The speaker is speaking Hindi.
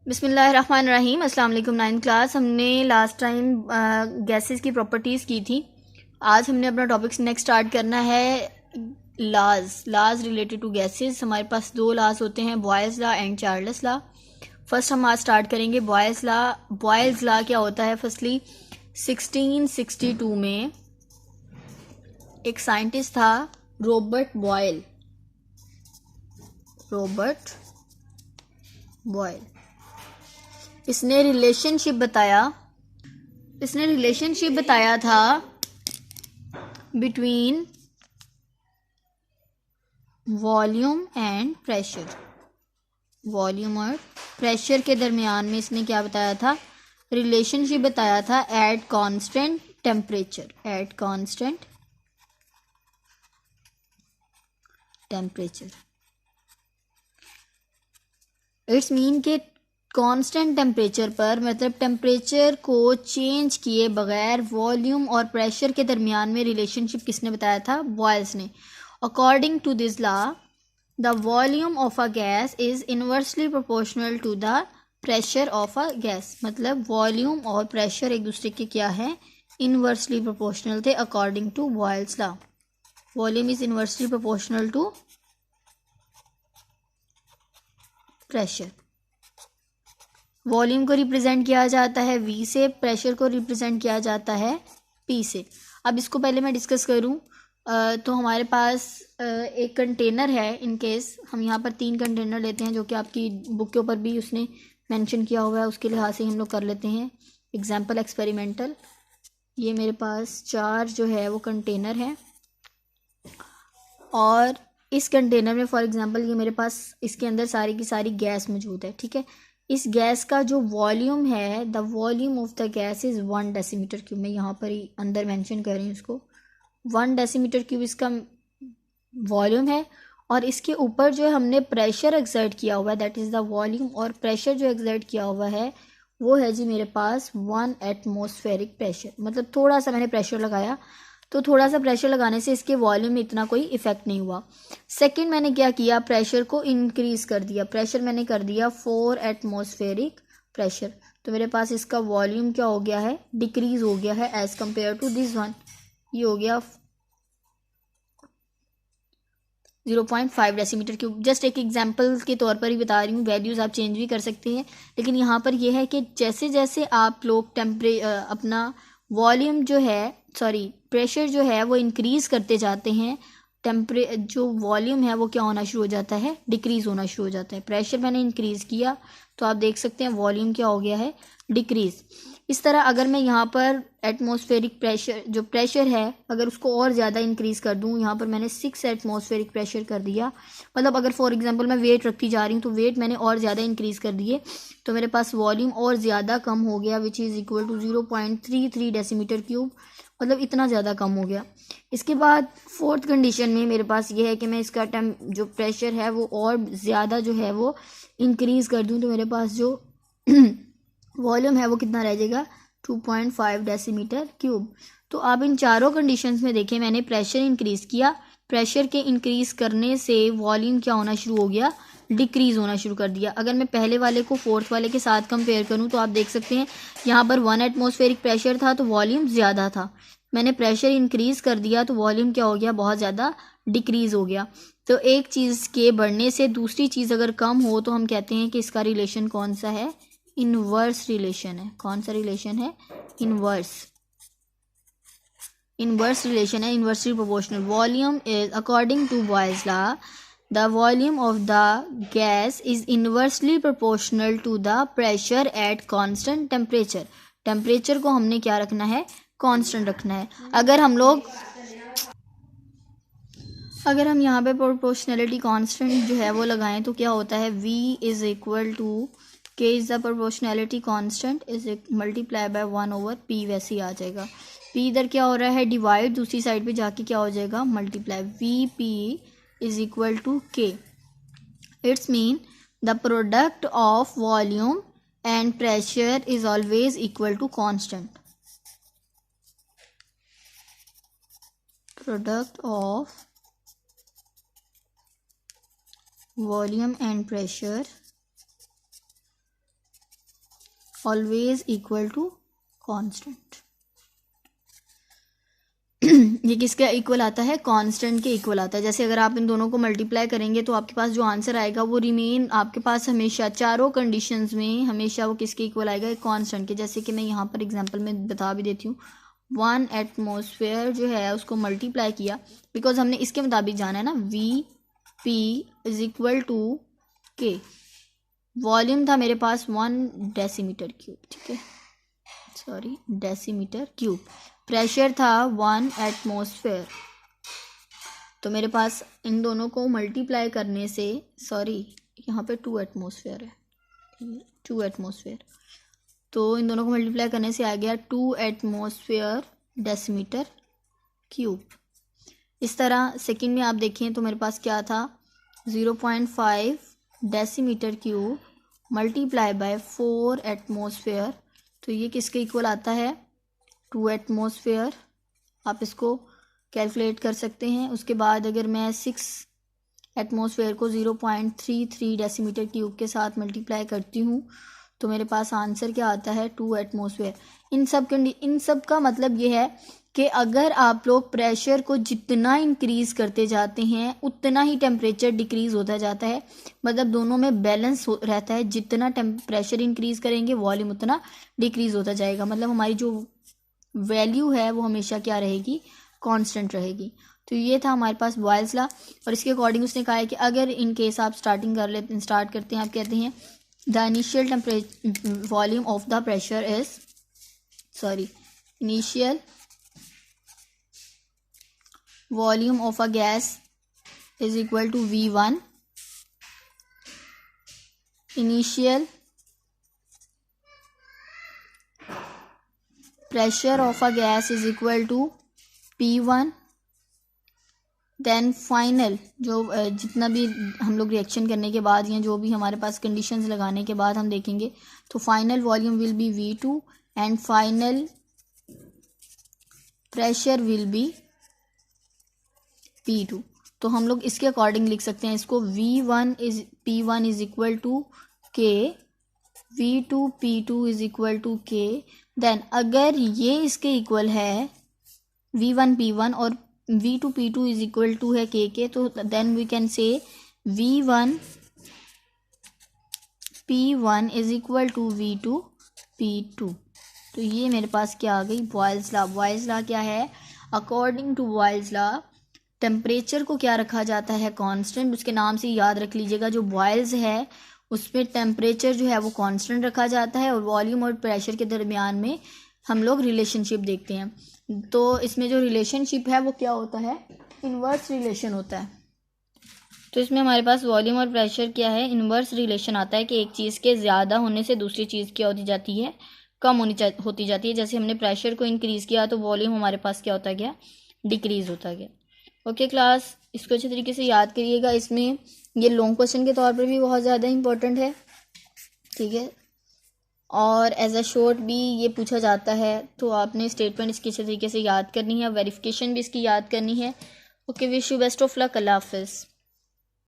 बिस्मिल्लाहिर्रहमानिर्रहीम। अस्सलाम वालेकुम। 9th क्लास हमने लास्ट टाइम गैसेस की प्रॉपर्टीज़ की थी। आज हमने अपना टॉपिक नेक्स्ट स्टार्ट करना है लाज रिलेटेड टू गैसेस। हमारे पास दो लाज होते हैं, Boyle's law and Charles law. First हम आज स्टार्ट करेंगे बॉयल्स लॉ। बॉयल्स लॉ क्या होता है? फर्स्टली 1662 में एक साइंटिस्ट था, रॉबर्ट बॉयल। इसने रिलेशनशिप बताया था between volume and pressure. Volume और प्रेशर के दरमियान में इसने क्या बताया था? रिलेशनशिप बताया था eight constant temperature. It's mean के कांस्टेंट टेम्परेचर पर, मतलब टेम्परेचर को चेंज किए बगैर वॉल्यूम और प्रेशर के दरमियान में रिलेशनशिप किसने बताया था? बॉयल्स ने। According to this law the volume of a gas is inversely proportional to the pressure of a gas. मतलब वॉल्यूम और प्रेशर एक दूसरे के क्या है? इनवर्सली प्रोपोर्शनल थे according to Boyle's law. Volume is inversely proportional to pressure. Volume को रिप्रेजेंट किया जाता है V से, प्रेशर को रिप्रेजेंट किया जाता है P से। अब इसको पहले मैं डिस्कस करूं तो हमारे पास एक कंटेनर है। इन केस हम यहाँ पर 3 कंटेनर लेते हैं, जो कि आपकी बुक के ऊपर भी उसने मेंशन किया हुआ है, उसके लिहाज से हम लोग कर लेते हैं एग्जाम्पल एक्सपेरिमेंटल। ये मेरे पास 4 जो है वो कंटेनर है, और इस कंटेनर में फॉर एग्जांपल ये मेरे पास इसके अंदर सारी की सारी गैस मौजूद है। ठीक है, इस गैस का जो वॉल्यूम है, the volume of the gas is 1 decimetre cube. मैं यहाँ पर ही अंदर मेंशन कर रही हूँ इसको। 1 डेसीमीटर क्यूब इसका वॉल्यूम है, और इसके ऊपर जो हमने प्रेशर एक्सर्ट किया हुआ है दैट इज़ द वॉल्यूम, और प्रेशर जो एक्सर्ट किया हुआ है वो है जी मेरे पास 1 एटमॉस्फेरिक प्रेशर। मतलब थोड़ा सा मैंने प्रेशर लगाया, तो थोड़ा सा प्रेशर लगाने से इसके वॉल्यूम में इतना कोई इफेक्ट नहीं हुआ। सेकंड मैंने क्या किया? प्रेशर को इंक्रीज कर दिया। प्रेशर मैंने कर दिया 4 एटमॉस्फेरिक प्रेशर, तो मेरे पास इसका वॉल्यूम क्या हो गया है? डिक्रीज हो गया है as compare to this one. ये हो गया 0.5 डेसीमीटर क्यूब। जस्ट एक एग्जांपल के तौर पर ही बता रही हूँ, वैल्यूज़ आप चेंज भी कर सकते हैं, लेकिन यहाँ पर यह है कि जैसे जैसे आप लोग अपना वॉल्यूम जो है, सॉरी प्रेशर जो है वो इंक्रीज़ करते जाते हैं, जो वॉल्यूम है वो क्या होना शुरू हो जाता है? डिक्रीज़ होना शुरू हो जाता है। प्रेशर मैंने इंक्रीज़ किया तो आप देख सकते हैं वॉल्यूम क्या हो गया है? डिक्रीज़। इस तरह अगर मैं यहाँ पर एटमॉस्फेरिक प्रेशर, जो प्रेशर है, अगर उसको और ज़्यादा इंक्रीज़ कर दूँ, यहाँ पर मैंने 6 एटमॉस्फेरिक प्रेशर कर दिया, मतलब अगर फॉर एग्जांपल मैं वेट रखती जा रही हूँ तो वेट मैंने और ज़्यादा इंक्रीज़ कर दिए, तो मेरे पास वॉल्यूम और ज़्यादा कम हो गया, which is equal to 0.33 decimetre cube. मतलब इतना ज़्यादा कम हो गया। इसके बाद फोर्थ कंडीशन में मेरे पास ये है कि मैं इसका जो प्रेशर है वो और ज़्यादा जो है वो इंक्रीज़ कर दूँ, तो मेरे पास जो वॉल्यूम है वो कितना रह जाएगा? 2.5 डेसीमीटर क्यूब। तो आप इन चारों कंडीशंस में देखें, मैंने प्रेशर इंक्रीज़ किया, प्रेशर के इंक्रीज़ करने से वॉल्यूम क्या होना शुरू हो गया? डिक्रीज़ होना शुरू कर दिया। अगर मैं पहले वाले को फोर्थ वाले के साथ कंपेयर करूं तो आप देख सकते हैं यहाँ पर 1 एटमॉस्फेरिक प्रेशर था तो वॉल्यूम ज़्यादा था, मैंने प्रेशर इंक्रीज़ कर दिया तो वॉल्यूम क्या हो गया? बहुत ज़्यादा डिक्रीज़ हो गया। तो एक चीज़ के बढ़ने से दूसरी चीज़ अगर कम हो तो हम कहते हैं कि इसका रिलेशन कौन सा है? इनवर्स रिलेशन है। कौन सा रिलेशन है? इनवर्स रिलेशन है, inversely proportional. Volume is according to Boyle's law the volume of the gas is inversely proportional to the pressure at constant temperature. Temperature को हमने क्या रखना है? कांस्टेंट रखना है। अगर हम यहाँ पे प्रोपोर्शनलिटी कांस्टेंट जो है वो लगाएं तो क्या होता है? V is equal to K is the proportionality constant is multiply by 1/P। वैसे ही आ जाएगा। P इधर क्या हो रहा है? डिवाइड, दूसरी साइड पे जाके क्या हो जाएगा? Multiply. VP is equal to K। It's mean the product of volume and pressure is always equal to constant. Product of volume and pressure always equal to constant. ये किसका इक्वल आता है? कांस्टेंट के इक्वल आता है। जैसे अगर आप इन दोनों को मल्टीप्लाई करेंगे तो आपके पास जो आंसर आएगा वो रिमेन आपके पास हमेशा चारों कंडीशंस में हमेशा वो किसके इक्वल आएगा? एक कांस्टेंट के। जैसे कि मैं यहाँ पर एग्जांपल में बता भी देती हूँ, 1 एटमॉस्फेयर जो है उसको मल्टीप्लाई किया, बिकॉज हमने इसके मुताबिक जाना है ना, VP is equal to K। Volume था मेरे पास 1 डेसीमीटर क्यूब, ठीक है, सॉरी डेसीमीटर क्यूब। प्रेशर था 1 एटमॉस्फेयर। तो मेरे पास इन दोनों को मल्टीप्लाई करने से, सॉरी यहाँ पे 2 एटमॉस्फेयर है, 2 एटमॉस्फेयर, तो इन दोनों को मल्टीप्लाई करने से आ गया 2 एटमॉस्फेयर डेसीमीटर क्यूब। इस तरह सेकंड में आप देखें तो मेरे पास क्या था, 0.5 decimetre cube multiply by 4 atmosphere, तो ये किसके इक्वल आता है? 2 एटमॉस्फेयर। आप इसको कैलकुलेट कर सकते हैं। उसके बाद अगर मैं 6 एटमॉस्फेयर को 0.33 डेसीमीटर क्यूब के साथ मल्टीप्लाई करती हूँ तो मेरे पास आंसर क्या आता है? 2 एटमॉस्फेयर। इन सब का मतलब ये है कि अगर आप लोग प्रेशर को जितना इंक्रीज करते जाते हैं उतना ही टेम्परेचर डिक्रीज होता जाता है। मतलब दोनों में बैलेंस रहता है, जितना प्रेशर इंक्रीज करेंगे वॉल्यूम उतना डिक्रीज होता जाएगा। मतलब हमारी जो वैल्यू है वो हमेशा क्या रहेगी? कांस्टेंट रहेगी। तो ये था हमारे पास बॉयल्स लॉ, और इसके अकॉर्डिंग उसने कहा है कि अगर इन केस आप स्टार्ट करते हैं, आप कहते हैं the initial volume of the pressure is, sorry initial volume of a gas is equal to V1, initial pressure of a gas is equal to P1, then final जो जितना भी हम लोग रिएक्शन करने के बाद या जो भी हमारे पास कंडीशंस लगाने के बाद हम देखेंगे तो final volume will be V2 and final pressure will be P2। तो हम लोग इसके अकॉर्डिंग लिख सकते हैं इसको, P1 is equal to K, V2 P2 is equal to K। Then अगर ये इसके इक्वल है V1 P1 और V2 P2 is equal to है K के, तो then we can say V1 P1 is equal to V2 P2। तो ये मेरे पास क्या आ गई? Boyle's law. बॉयल्स लॉ क्या है? According to Boyle's law temperature को क्या रखा जाता है? कांस्टेंट। उसके नाम से याद रख लीजिएगा, जो बॉयल्स है उसमें टेम्परेचर जो है वो कांस्टेंट रखा जाता है और वॉल्यूम और प्रेशर के दरमियान में हम लोग रिलेशनशिप देखते हैं। तो इसमें जो रिलेशनशिप है वो क्या होता है? इन्वर्स रिलेशन होता है। तो इसमें हमारे पास वॉल्यूम और प्रेशर क्या है? इन्वर्स रिलेशन आता है कि एक चीज़ के ज़्यादा होने से दूसरी चीज़ क्या होती जाती है? कम होती जाती है। जैसे हमने प्रेशर को इंक्रीज़ किया तो वॉल्यूम हमारे पास क्या होता गया? डिक्रीज़ होता गया। ओके क्लास, इसको अच्छे तरीके से याद करिएगा। इसमें ये लॉन्ग क्वेश्चन के तौर पर भी बहुत ज़्यादा इंपॉर्टेंट है, ठीक है, और एज अ शॉर्ट भी ये पूछा जाता है। तो आपने स्टेटमेंट इसकी अच्छे तरीके से याद करनी है, वेरिफिकेशन भी इसकी याद करनी है। Okay, wish you best of luck. अल्लाह हाफिज़।